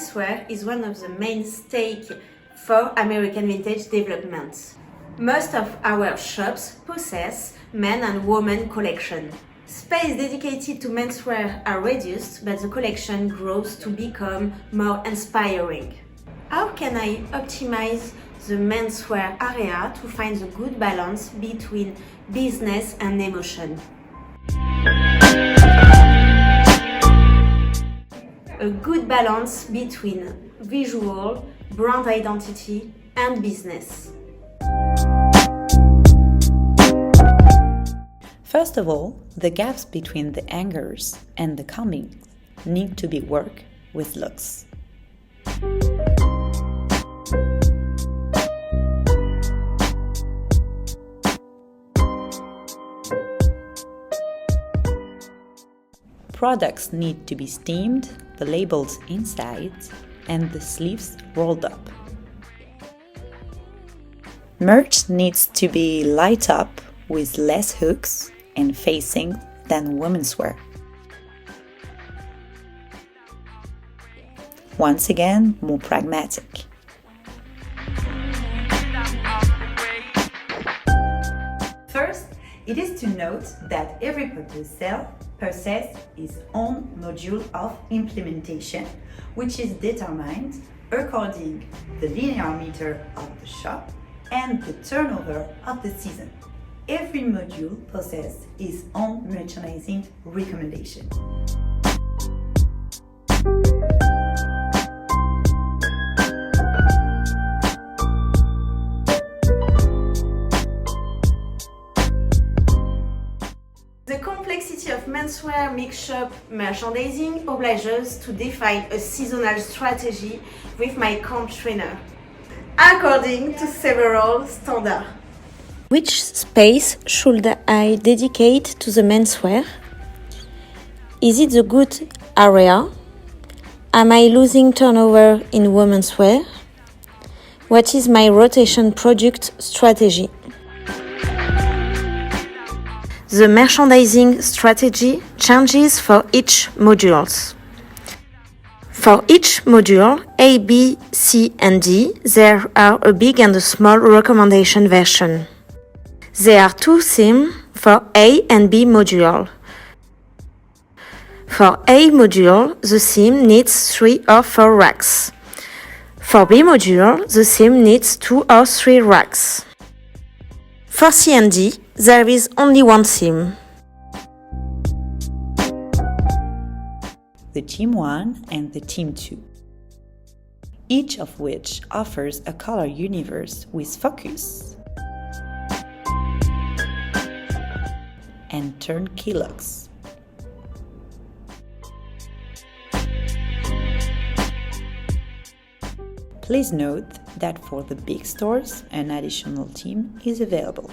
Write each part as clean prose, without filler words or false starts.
Menswear is one of the main stakes for American vintage development. Most of our shops possess men and women collection. Space dedicated to menswear are reduced, but the collection grows to become more inspiring. How can I optimize the menswear area to find the good balance between business and emotion? A good balance between visual, brand identity, and business. First of all, the gaps between the hangers and the combings need to be worked with looks. Products need to be steamed, the labels inside, and the sleeves rolled up. Merch needs to be light up with less hooks and facing than women's wear. Once again, more pragmatic. First, it is to note that every purchase sale possesses its own module of implementation, which is determined according to the linear meter of the shop and the turnover of the season. Every module possesses its own merchandising recommendation. The complexity of menswear mix shop merchandising obliges to define a seasonal strategy with my comp trainer, according to several standards. Which space should I dedicate to the menswear? Is it the good area? Am I losing turnover in women's wear? What is my rotation product strategy? The merchandising strategy changes for each module. For each module, A, B, C, and D, there are a big and a small recommendation version. There are two themes for A and B module. For A module, the theme needs 3 or 4 racks. For B module, the theme needs 2 or 3 racks. For C and D, there is only one theme. The Team 1 and the Team 2, each of which offers a color universe with focus and turnkey looks. Please note that for the big stores, an additional team is available.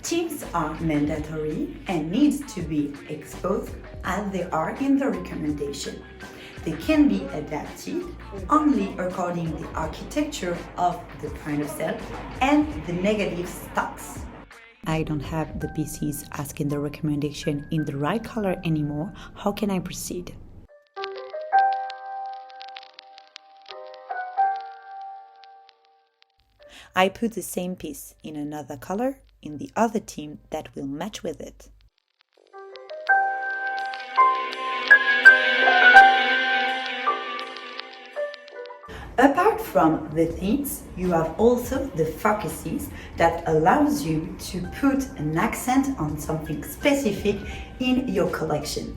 Teams are mandatory and need to be exposed as they are in the recommendation. They can be adapted only according to the architecture of the point of sale and the negative stocks. I don't have the pieces asking the recommendation in the right color anymore. How can I proceed? I put the same piece in another color in the other team that will match with it. Apart from the themes, you have also the focuses that allows you to put an accent on something specific in your collection.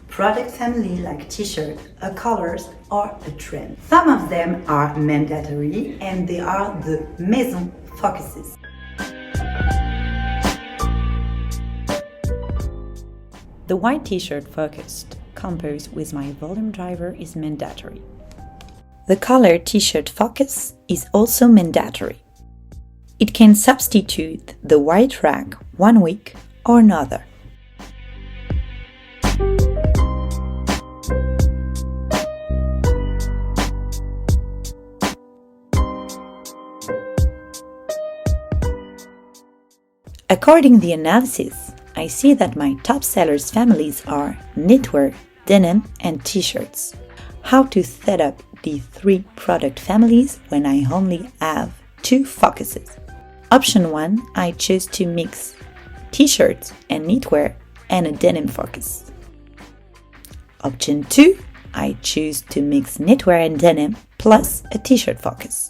Product family like t-shirt, a colors, or a trend. Some of them are mandatory and they are the maison focuses. The white t-shirt focused, composed with my volume driver, is mandatory. The color t-shirt focus is also mandatory. It can substitute the white rack one week or another. A According to the analysis, I see that my top sellers families are knitwear, denim, and t-shirts. How to set up the 3 product families when I only have 2 focuses? Option 1, I choose to mix t-shirts and knitwear and a denim focus. Option 2, I choose to mix knitwear and denim plus a t-shirt focus.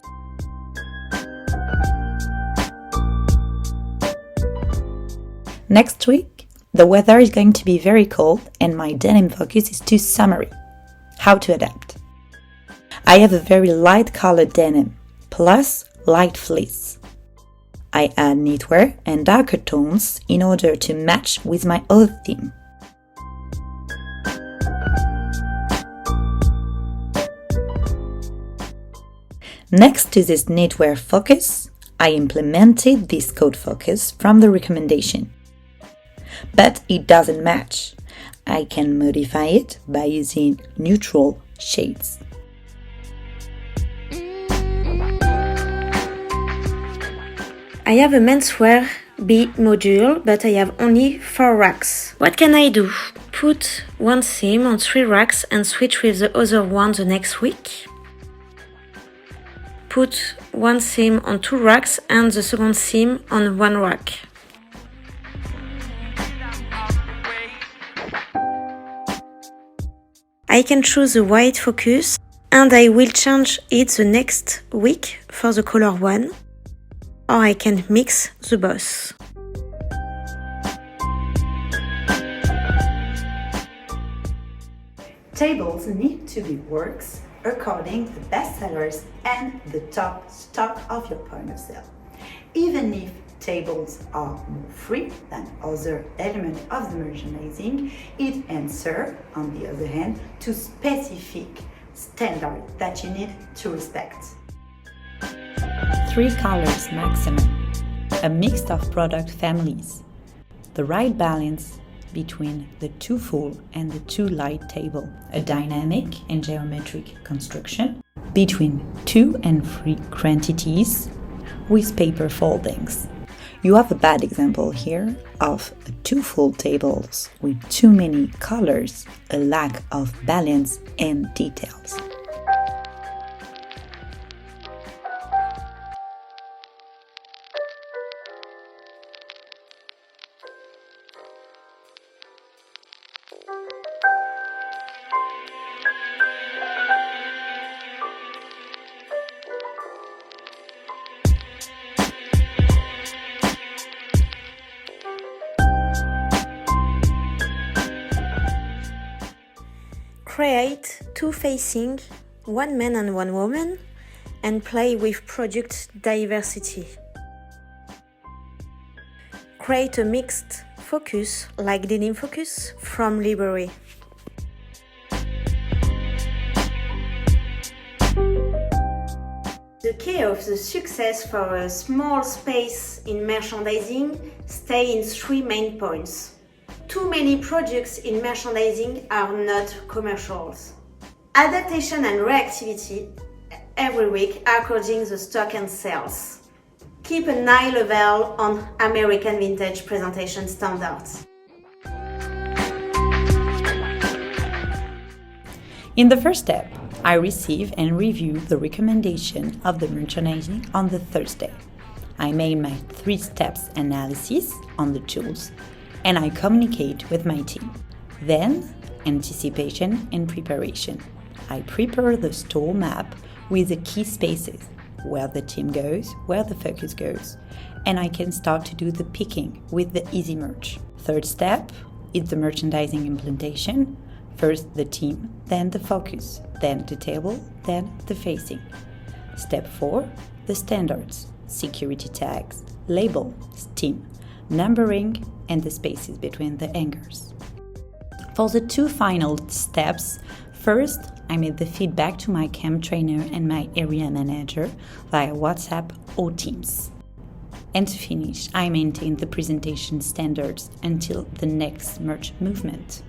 Next week, the weather is going to be very cold and my denim focus is too summery. How to adapt? I have a very light colored denim plus light fleece. I add knitwear and darker tones in order to match with my other theme. Next to this knitwear focus, I implemented this coat focus from the recommendation. But it doesn't match. I can modify it by using neutral shades. I have a menswear B module, but I have only 4 racks. What can I do? Put one seam on 3 racks and switch with the other one the next week? Put one seam on 2 racks and the second seam on 1 rack. I can choose the white focus and I will change it the next week for the color one, or I can mix the both. Tables need to be works according to the best sellers and the top stock of your point of sale. Even if tables are more free than other elements of the merchandising, it answers, on the other hand, to specific standards that you need to respect. 3 colors maximum, a mix of product families, the right balance between the 2 full and the 2 light table, a dynamic and geometric construction between 2 and 3 quantities with paper foldings. You have a bad example here of 2 full tables with too many colors, a lack of balance and details. Create 2 facing, 1 man and 1 woman, and play with product diversity. Create a mixed focus like denim focus from library. The key of the success for a small space in merchandising stays in 3 main points. Too many products in merchandising are not commercials. Adaptation and reactivity every week according to the stock and sales. Keep an eye level on American vintage presentation standards. In the first step, I receive and review the recommendation of the merchandising on the Thursday. I made my 3 steps analysis on the tools and I communicate with my team. Then, anticipation and preparation. I prepare the store map with the key spaces, where the team goes, where the focus goes, and I can start to do the picking with the easy merch. Third step is the merchandising implementation. First the team, then the focus, then the table, then the facing. Step 4, the standards, security tags, label, steam, numbering, and the spaces between the hangers. For the 2 final steps, first I made the feedback to my camp trainer and my area manager via WhatsApp or Teams. And to finish, I maintained the presentation standards until the next merch movement.